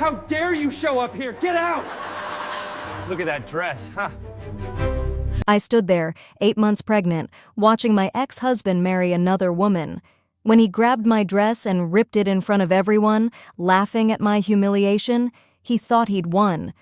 How dare you show up here? Get out! Look at that dress, huh? I stood there, 8 months pregnant, watching my ex-husband marry another woman. When he grabbed my dress and ripped it in front of everyone, laughing at my humiliation, he thought he'd won.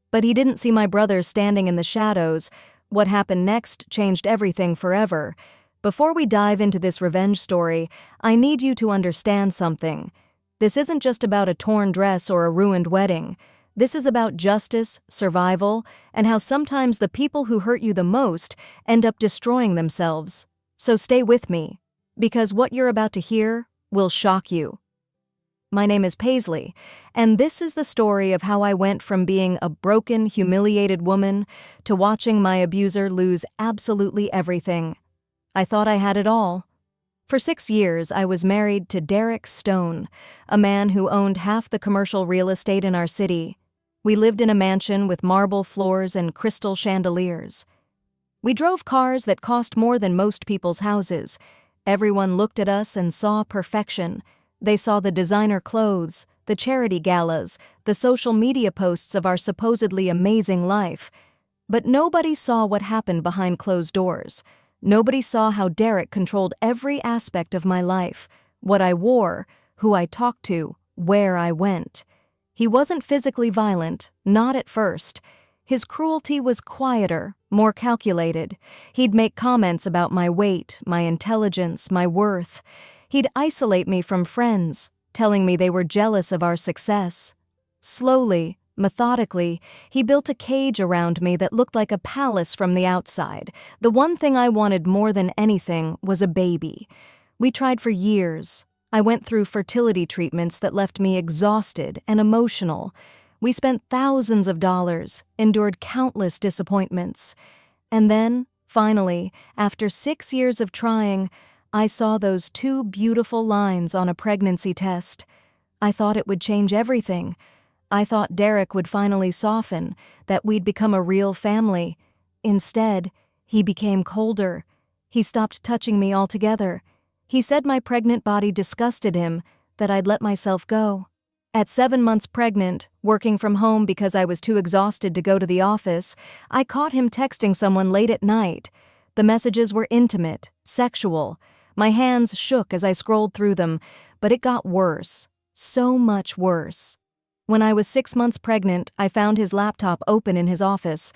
But he didn't see my brother standing in the shadows. What happened next changed everything forever. Before we dive into this revenge story, I need you to understand something. This isn't just about a torn dress or a ruined wedding. This is about justice, survival, and how sometimes the people who hurt you the most end up destroying themselves. So stay with me, because what you're about to hear will shock you. My name is Paisley, and this is the story of how I went from being a broken, humiliated woman to watching my abuser lose absolutely everything. I thought I had it all. For 6 years, I was married to Derek Stone, a man who owned half the commercial real estate in our city. We lived in a mansion with marble floors and crystal chandeliers. We drove cars that cost more than most people's houses. Everyone looked at us and saw perfection. They saw the designer clothes, the charity galas, the social media posts of our supposedly amazing life. But nobody saw what happened behind closed doors. Nobody saw how Derek controlled every aspect of my life, what I wore, who I talked to, where I went. He wasn't physically violent, not at first. His cruelty was quieter, more calculated. He'd make comments about my weight, my intelligence, my worth. He'd isolate me from friends, telling me they were jealous of our success. Slowly, methodically, he built a cage around me that looked like a palace from the outside. The one thing I wanted more than anything was a baby. We tried for years. I went through fertility treatments that left me exhausted and emotional. We spent thousands of dollars, endured countless disappointments. And then, finally, after 6 years of trying, I saw those 2 beautiful lines on a pregnancy test. I thought it would change everything. I thought Derek would finally soften, that we'd become a real family. Instead, he became colder. He stopped touching me altogether. He said my pregnant body disgusted him, that I'd let myself go. At 7 months pregnant, working from home because I was too exhausted to go to the office, I caught him texting someone late at night. The messages were intimate, sexual. My hands shook as I scrolled through them, but it got worse. So much worse. When I was 6 months pregnant, I found his laptop open in his office.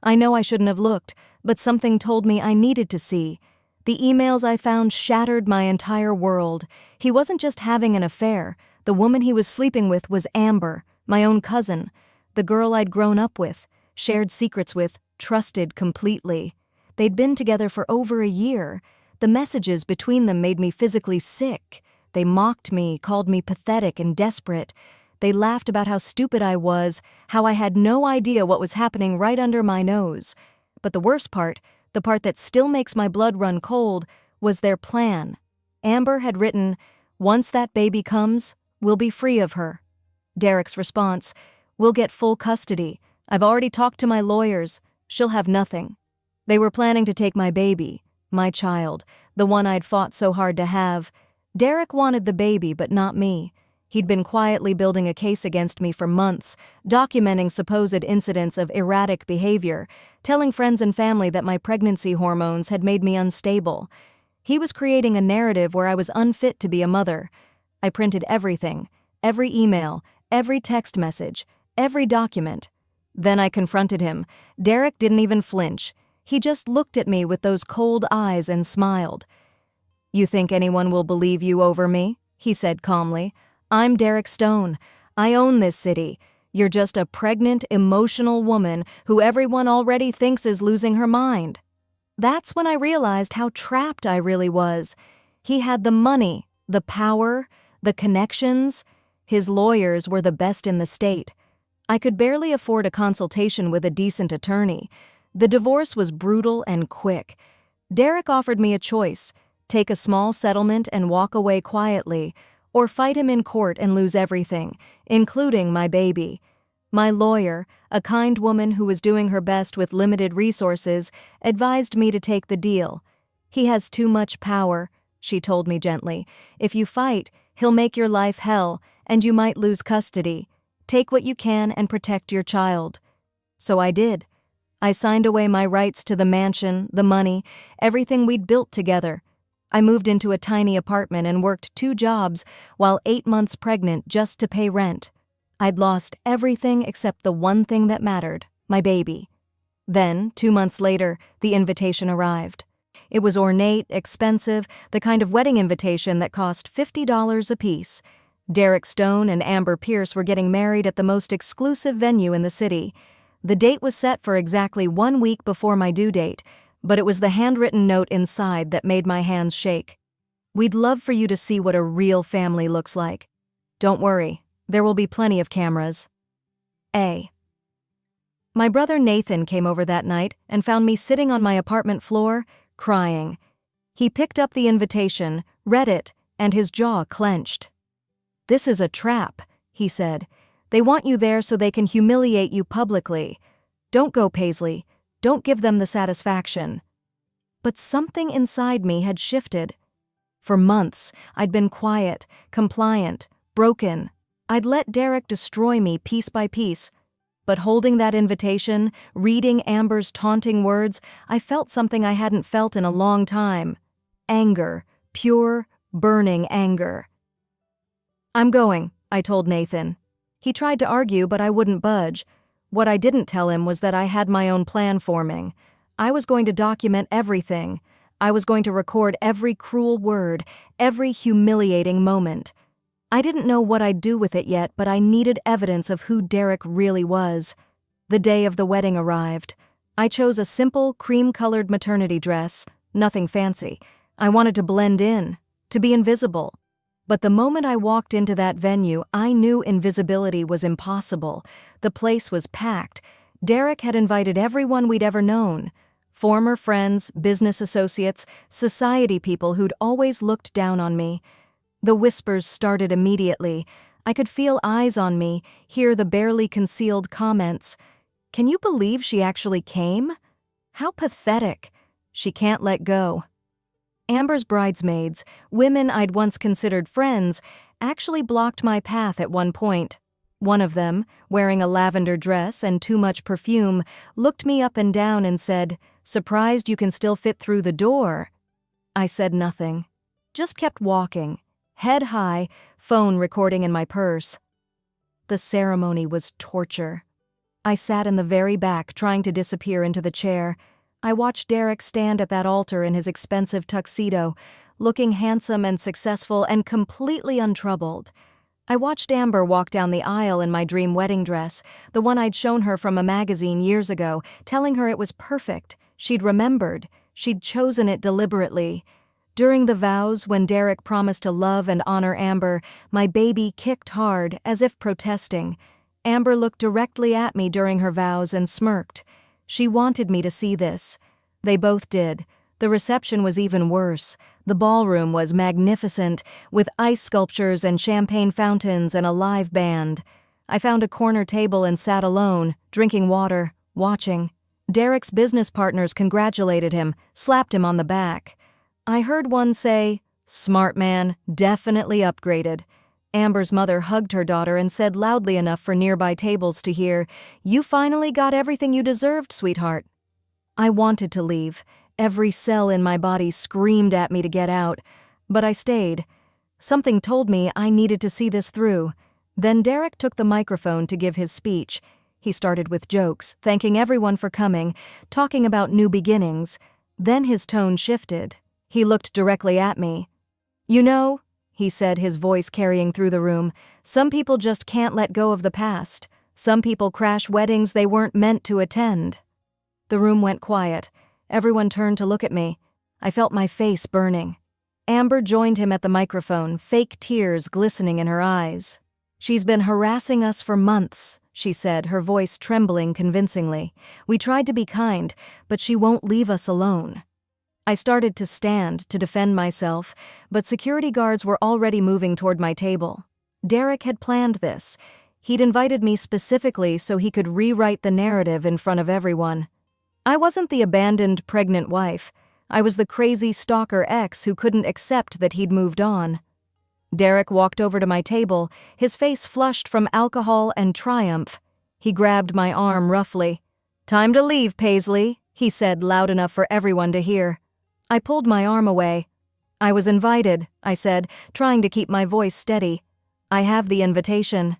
I know I shouldn't have looked, but something told me I needed to see. The emails I found shattered my entire world. He wasn't just having an affair. The woman he was sleeping with was Amber, my own cousin, the girl I'd grown up with, shared secrets with, trusted completely. They'd been together for over a year. The messages between them made me physically sick. They mocked me, called me pathetic and desperate. They laughed about how stupid I was, how I had no idea what was happening right under my nose. But the worst part, the part that still makes my blood run cold, was their plan. Amber had written, "Once that baby comes, we'll be free of her." Derek's response, "We'll get full custody. I've already talked to my lawyers. She'll have nothing." They were planning to take my baby, my child, the one I'd fought so hard to have. Derek wanted the baby, but not me. He'd been quietly building a case against me for months, documenting supposed incidents of erratic behavior, telling friends and family that my pregnancy hormones had made me unstable. He was creating a narrative where I was unfit to be a mother. I printed everything, every email, every text message, every document. Then I confronted him. Derek didn't even flinch. He just looked at me with those cold eyes and smiled. "You think anyone will believe you over me?" he said calmly. "I'm Derek Stone. I own this city. You're just a pregnant, emotional woman who everyone already thinks is losing her mind." That's when I realized how trapped I really was. He had the money, the power, the connections. His lawyers were the best in the state. I could barely afford a consultation with a decent attorney. The divorce was brutal and quick. Derek offered me a choice: take a small settlement and walk away quietly, or fight him in court and lose everything, including my baby. My lawyer, a kind woman who was doing her best with limited resources, advised me to take the deal. "He has too much power," she told me gently. "If you fight, he'll make your life hell, and you might lose custody. Take what you can and protect your child. So I did. I signed away my rights to the mansion, the money, everything we'd built together. I moved into a tiny apartment and worked 2 jobs while 8 months pregnant just to pay rent. I'd lost everything except the one thing that mattered, my baby. Then, 2 months later, the invitation arrived. It was ornate, expensive, the kind of wedding invitation that cost $50 apiece. Derek Stone and Amber Pierce were getting married at the most exclusive venue in the city. The date was set for exactly 1 week before my due date, but it was the handwritten note inside that made my hands shake. We'd love for you to see what a real family looks like. Don't worry, there will be plenty of cameras. A. My brother Nathan came over that night and found me sitting on my apartment floor, crying. He picked up the invitation, read it, and his jaw clenched. "This is a trap," he said. "They want you there so they can humiliate you publicly. Don't go, Paisley. Don't give them the satisfaction." But something inside me had shifted. For months, I'd been quiet, compliant, broken. I'd let Derek destroy me piece by piece. But holding that invitation, reading Amber's taunting words, I felt something I hadn't felt in a long time. Anger, pure, burning anger. "I'm going," I told Nathan. He tried to argue, but I wouldn't budge. What I didn't tell him was that I had my own plan forming. I was going to document everything. I was going to record every cruel word, every humiliating moment. I didn't know what I'd do with it yet, but I needed evidence of who Derek really was. The day of the wedding arrived. I chose a simple, cream-colored maternity dress, nothing fancy. I wanted to blend in, to be invisible. But the moment I walked into that venue, I knew invisibility was impossible. The place was packed. Derek had invited everyone we'd ever known. Former friends, business associates, society people who'd always looked down on me. The whispers started immediately. I could feel eyes on me, hear the barely concealed comments. "Can you believe she actually came? How pathetic. She can't let go." Amber's bridesmaids, women I'd once considered friends, actually blocked my path at one point. One of them, wearing a lavender dress and too much perfume, looked me up and down and said, "Surprised you can still fit through the door?" I said nothing. Just kept walking, head high, phone recording in my purse. The ceremony was torture. I sat in the very back, trying to disappear into the chair. I watched Derek stand at that altar in his expensive tuxedo, looking handsome and successful and completely untroubled. I watched Amber walk down the aisle in my dream wedding dress, the one I'd shown her from a magazine years ago, telling her it was perfect. She'd remembered. She'd chosen it deliberately. During the vows, when Derek promised to love and honor Amber, my baby kicked hard, as if protesting. Amber looked directly at me during her vows and smirked. She wanted me to see this. They both did. The reception was even worse. The ballroom was magnificent, with ice sculptures and champagne fountains and a live band. I found a corner table and sat alone, drinking water, watching. Derek's business partners congratulated him, slapped him on the back. I heard one say, "Smart man, definitely upgraded." Amber's mother hugged her daughter and said loudly enough for nearby tables to hear, "You finally got everything you deserved, sweetheart." I wanted to leave. Every cell in my body screamed at me to get out, but I stayed. Something told me I needed to see this through. Then Derek took the microphone to give his speech. He started with jokes, thanking everyone for coming, talking about new beginnings. Then his tone shifted. He looked directly at me. "You know," he said, his voice carrying through the room, "some people just can't let go of the past. Some people crash weddings they weren't meant to attend." The room went quiet. Everyone turned to look at me. I felt my face burning. Amber joined him at the microphone, fake tears glistening in her eyes. "She's been harassing us for months," she said, her voice trembling convincingly. "We tried to be kind, but she won't leave us alone." I started to stand, to defend myself, but security guards were already moving toward my table. Derek had planned this. He'd invited me specifically so he could rewrite the narrative in front of everyone. I wasn't the abandoned pregnant wife. I was the crazy stalker ex who couldn't accept that he'd moved on. Derek walked over to my table, his face flushed from alcohol and triumph. He grabbed my arm roughly. "Time to leave, Paisley," he said loud enough for everyone to hear. I pulled my arm away. "I was invited," I said, trying to keep my voice steady. "I have the invitation."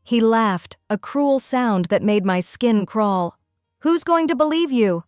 He laughed, a cruel sound that made my skin crawl. "Who's going to believe you?"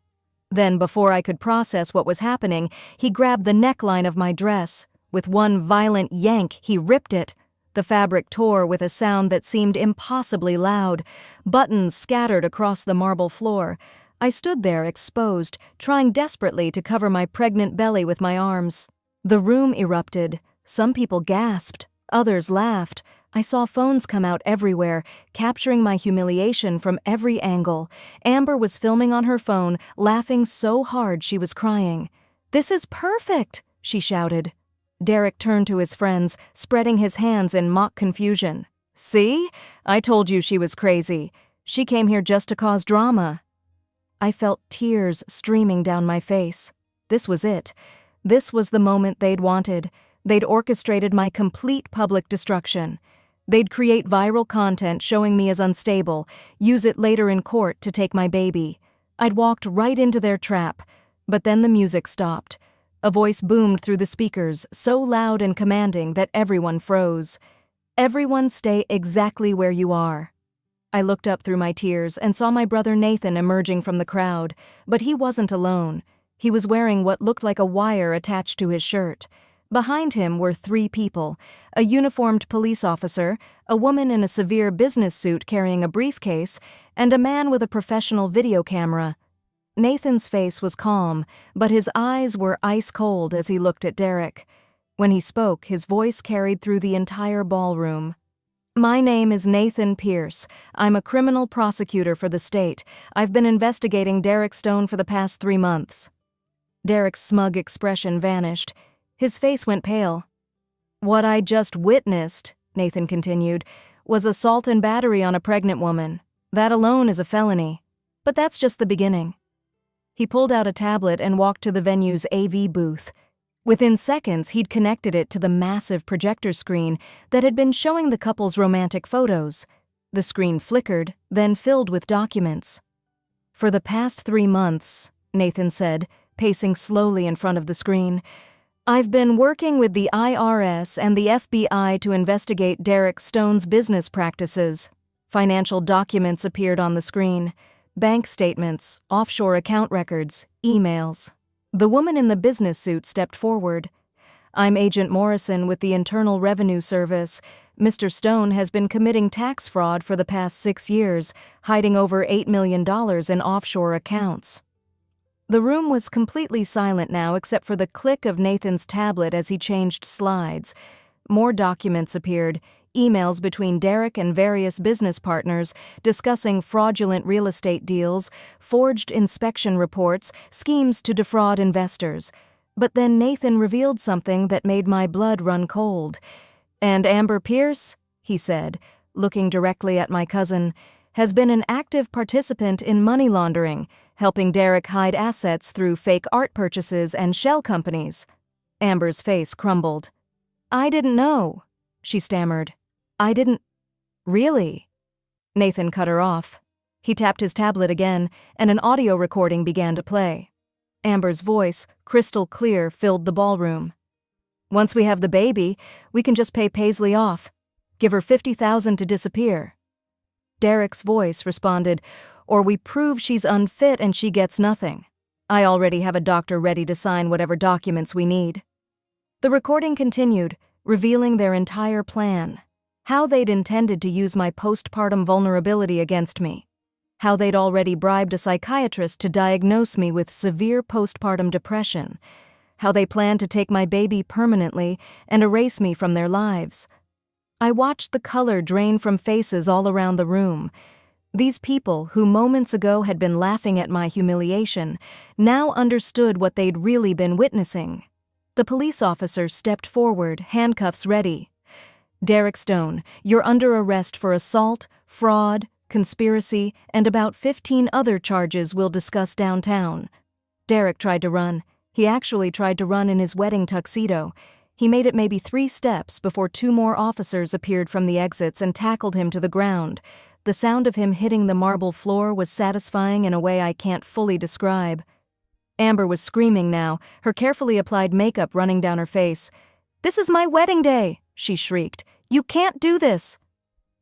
Then, before I could process what was happening, he grabbed the neckline of my dress. With one violent yank, he ripped it. The fabric tore with a sound that seemed impossibly loud. Buttons scattered across the marble floor. I stood there exposed, trying desperately to cover my pregnant belly with my arms. The room erupted. Some people gasped. Others laughed. I saw phones come out everywhere, capturing my humiliation from every angle. Amber was filming on her phone, laughing so hard she was crying. "This is perfect!" she shouted. Derek turned to his friends, spreading his hands in mock confusion. "See? I told you she was crazy. She came here just to cause drama." I felt tears streaming down my face. This was it. This was the moment they'd wanted. They'd orchestrated my complete public destruction. They'd create viral content showing me as unstable, use it later in court to take my baby. I'd walked right into their trap. But then the music stopped. A voice boomed through the speakers, so loud and commanding that everyone froze. "Everyone stay exactly where you are." I looked up through my tears and saw my brother Nathan emerging from the crowd, but he wasn't alone. He was wearing what looked like a wire attached to his shirt. Behind him were 3 people, a uniformed police officer, a woman in a severe business suit carrying a briefcase, and a man with a professional video camera. Nathan's face was calm, but his eyes were ice cold as he looked at Derek. When he spoke, his voice carried through the entire ballroom. "My name is Nathan Pierce. I'm a criminal prosecutor for the state. I've been investigating Derek Stone for the past 3 months." Derek's smug expression vanished. His face went pale. "What I just witnessed," Nathan continued, "was assault and battery on a pregnant woman. That alone is a felony. But that's just the beginning." He pulled out a tablet and walked to the venue's AV booth. Within seconds, he'd connected it to the massive projector screen that had been showing the couple's romantic photos. The screen flickered, then filled with documents. "For the past 3 months," Nathan said, pacing slowly in front of the screen, "I've been working with the IRS and the FBI to investigate Derek Stone's business practices." Financial documents appeared on the screen. Bank statements, offshore account records, emails. The woman in the business suit stepped forward. "I'm Agent Morrison with the Internal Revenue Service. Mr. Stone has been committing tax fraud for the past 6 years, hiding over $8 million in offshore accounts." The room was completely silent now except for the click of Nathan's tablet as he changed slides. More documents appeared, emails between Derek and various business partners discussing fraudulent real estate deals, forged inspection reports, schemes to defraud investors. But then Nathan revealed something that made my blood run cold. "And Amber Pierce," he said, looking directly at my cousin, "has been an active participant in money laundering, helping Derek hide assets through fake art purchases and shell companies." Amber's face crumbled. "I didn't know," she stammered. "I didn't... Really?" Nathan cut her off. He tapped his tablet again, and an audio recording began to play. Amber's voice, crystal clear, filled the ballroom. "Once we have the baby, we can just pay Paisley off. Give her $50,000 to disappear." Derek's voice responded, "Or we prove she's unfit and she gets nothing. I already have a doctor ready to sign whatever documents we need." The recording continued, revealing their entire plan. How they'd intended to use my postpartum vulnerability against me. How they'd already bribed a psychiatrist to diagnose me with severe postpartum depression. How they planned to take my baby permanently and erase me from their lives. I watched the color drain from faces all around the room. These people, who moments ago had been laughing at my humiliation, now understood what they'd really been witnessing. The police officer stepped forward, handcuffs ready. "Derek Stone, you're under arrest for assault, fraud, conspiracy, and about 15 other charges we'll discuss downtown." Derek tried to run. He actually tried to run in his wedding tuxedo. He made it maybe 3 steps before 2 more officers appeared from the exits and tackled him to the ground. The sound of him hitting the marble floor was satisfying in a way I can't fully describe. Amber was screaming now, her carefully applied makeup running down her face. "This is my wedding day," she shrieked. "You can't do this."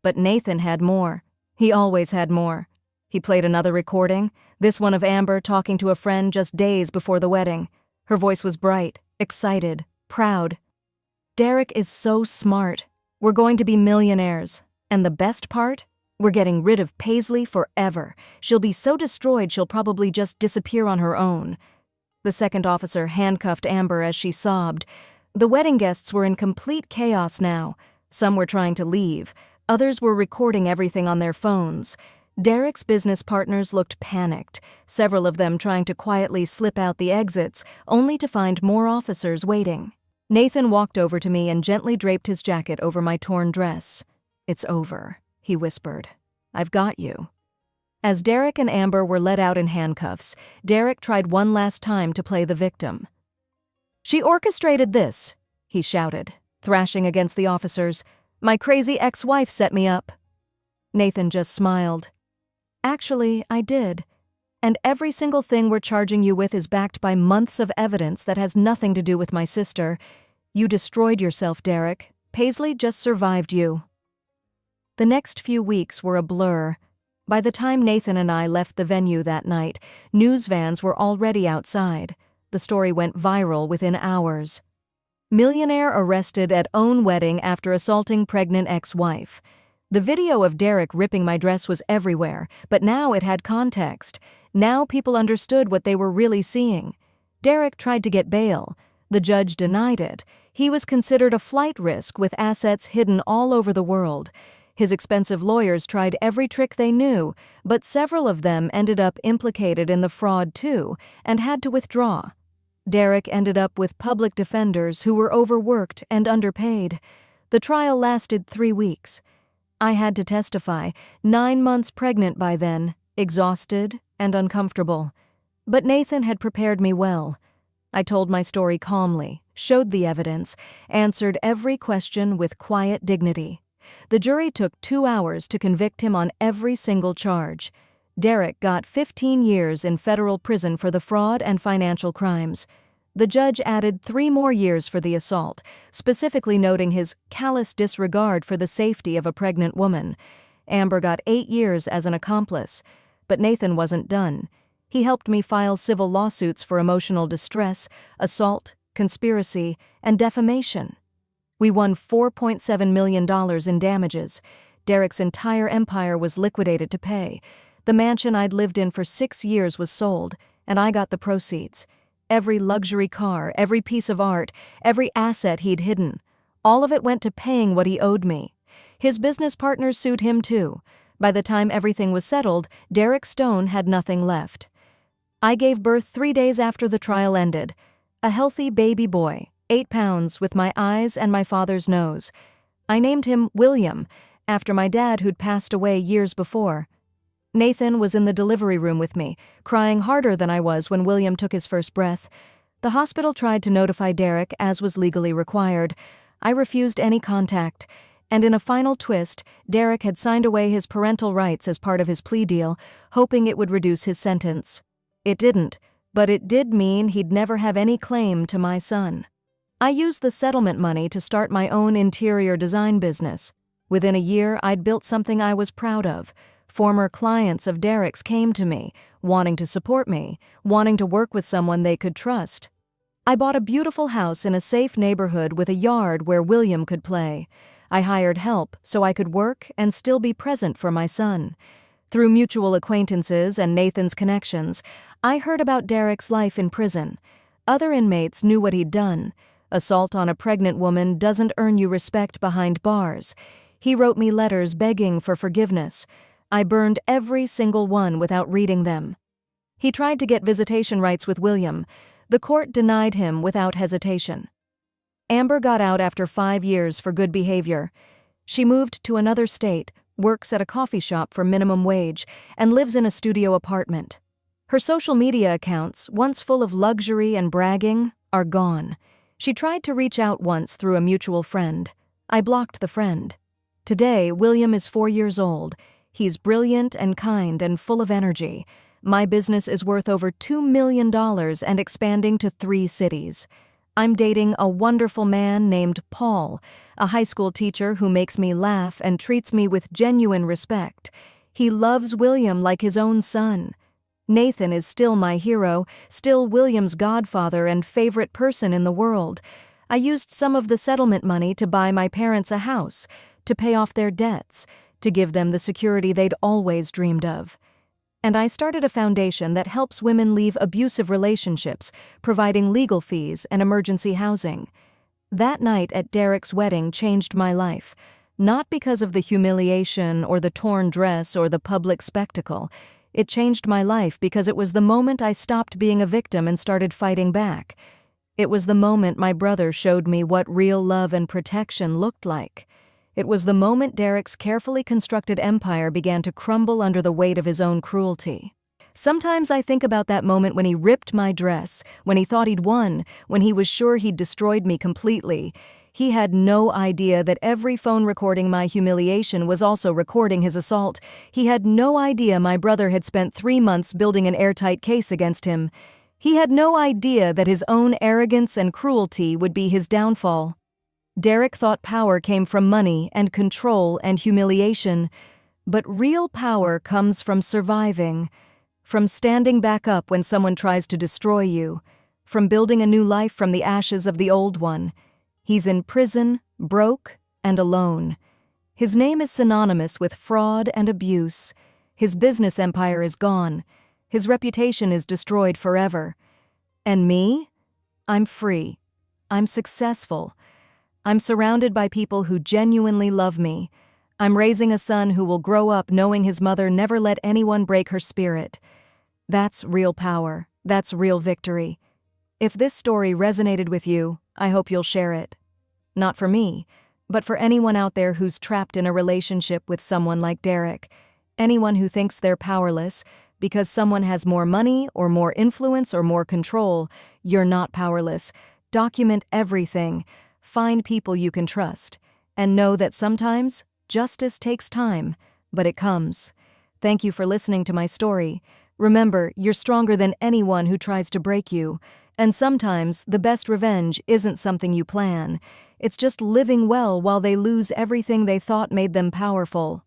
But Nathan had more. He always had more. He played another recording, this one of Amber talking to a friend just days before the wedding. Her voice was bright, excited, proud. "Derek is so smart. We're going to be millionaires. And the best part? We're getting rid of Paisley forever. She'll be so destroyed she'll probably just disappear on her own." The second officer handcuffed Amber as she sobbed. The wedding guests were in complete chaos now. Some were trying to leave. Others were recording everything on their phones. Derek's business partners looked panicked, several of them trying to quietly slip out the exits, only to find more officers waiting. Nathan walked over to me and gently draped his jacket over my torn dress. "It's over," he whispered. "I've got you." As Derek and Amber were let out in handcuffs, Derek tried one last time to play the victim. "She orchestrated this," he shouted, thrashing against the officers. "My crazy ex-wife set me up." Nathan just smiled. "Actually, I did. And every single thing we're charging you with is backed by months of evidence that has nothing to do with my sister. You destroyed yourself, Derek. Paisley just survived you." The next few weeks were a blur. By the time Nathan and I left the venue that night, news vans were already outside. The story went viral within hours. Millionaire arrested at own wedding after assaulting pregnant ex-wife. The video of Derek ripping my dress was everywhere, but now it had context. Now people understood what they were really seeing. Derek tried to get bail. The judge denied it. He was considered a flight risk with assets hidden all over the world. His expensive lawyers tried every trick they knew, but several of them ended up implicated in the fraud too, and had to withdraw. Derek ended up with public defenders who were overworked and underpaid. The trial lasted 3 weeks. I had to testify, 9 months pregnant by then, exhausted and uncomfortable. But Nathan had prepared me well. I told my story calmly, showed the evidence, answered every question with quiet dignity. The jury took 2 hours to convict him on every single charge. Derek got 15 years in federal prison for the fraud and financial crimes. The judge added 3 more years for the assault, specifically noting his callous disregard for the safety of a pregnant woman. Amber got 8 years as an accomplice. But Nathan wasn't done. He helped me file civil lawsuits for emotional distress, assault, conspiracy, and defamation. We won $4.7 million in damages. Derek's entire empire was liquidated to pay. The mansion I'd lived in for 6 years was sold, and I got the proceeds. Every luxury car, every piece of art, every asset he'd hidden. All of it went to paying what he owed me. His business partners sued him too. By the time everything was settled, Derek Stone had nothing left. I gave birth 3 days after the trial ended. A healthy baby boy, 8 pounds, with my eyes and my father's nose. I named him William, after my dad who'd passed away years before. Nathan was in the delivery room with me, crying harder than I was when William took his first breath. The hospital tried to notify Derek, as was legally required. I refused any contact, and in a final twist, Derek had signed away his parental rights as part of his plea deal, hoping it would reduce his sentence. It didn't, but it did mean he'd never have any claim to my son. I used the settlement money to start my own interior design business. Within a year, I'd built something I was proud of. Former clients of Derek's came to me, wanting to support me, wanting to work with someone they could trust. I bought a beautiful house in a safe neighborhood with a yard where William could play. I hired help so I could work and still be present for my son. Through mutual acquaintances and Nathan's connections, I heard about Derek's life in prison. Other inmates knew what he'd done. Assault on a pregnant woman doesn't earn you respect behind bars. He wrote me letters begging for forgiveness. I burned every single one without reading them. He tried to get visitation rights with William. The court denied him without hesitation. Amber got out after 5 years for good behavior. She moved to another state, works at a coffee shop for minimum wage, and lives in a studio apartment. Her social media accounts, once full of luxury and bragging, are gone. She tried to reach out once through a mutual friend. I blocked the friend. Today, William is 4 years old. He's brilliant and kind and full of energy. My business is worth over $2 million and expanding to 3 cities. I'm dating a wonderful man named Paul, a high school teacher who makes me laugh and treats me with genuine respect. He loves William like his own son. Nathan is still my hero, still William's godfather and favorite person in the world. I used some of the settlement money to buy my parents a house, to pay off their debts, to give them the security they'd always dreamed of. And I started a foundation that helps women leave abusive relationships, providing legal fees and emergency housing. That night at Derek's wedding changed my life, not because of the humiliation or the torn dress or the public spectacle. It changed my life because it was the moment I stopped being a victim and started fighting back. It was the moment my brother showed me what real love and protection looked like. It was the moment Derek's carefully constructed empire began to crumble under the weight of his own cruelty. Sometimes I think about that moment when he ripped my dress, when he thought he'd won, when he was sure he'd destroyed me completely. He had no idea that every phone recording my humiliation was also recording his assault. He had no idea my brother had spent 3 months building an airtight case against him. He had no idea that his own arrogance and cruelty would be his downfall. Derek thought power came from money and control and humiliation, but real power comes from surviving, from standing back up when someone tries to destroy you, from building a new life from the ashes of the old one. He's in prison, broke, and alone. His name is synonymous with fraud and abuse. His business empire is gone. His reputation is destroyed forever. And me? I'm free. I'm successful. I'm surrounded by people who genuinely love me. I'm raising a son who will grow up knowing his mother never let anyone break her spirit. That's real power. That's real victory. If this story resonated with you, I hope you'll share it. Not for me, but for anyone out there who's trapped in a relationship with someone like Derek. Anyone who thinks they're powerless because someone has more money or more influence or more control. You're not powerless. Document everything. Find people you can trust. And know that sometimes justice takes time, but it comes. Thank you for listening to my story. Remember, you're stronger than anyone who tries to break you. And sometimes the best revenge isn't something you plan. It's just living well while they lose everything they thought made them powerful.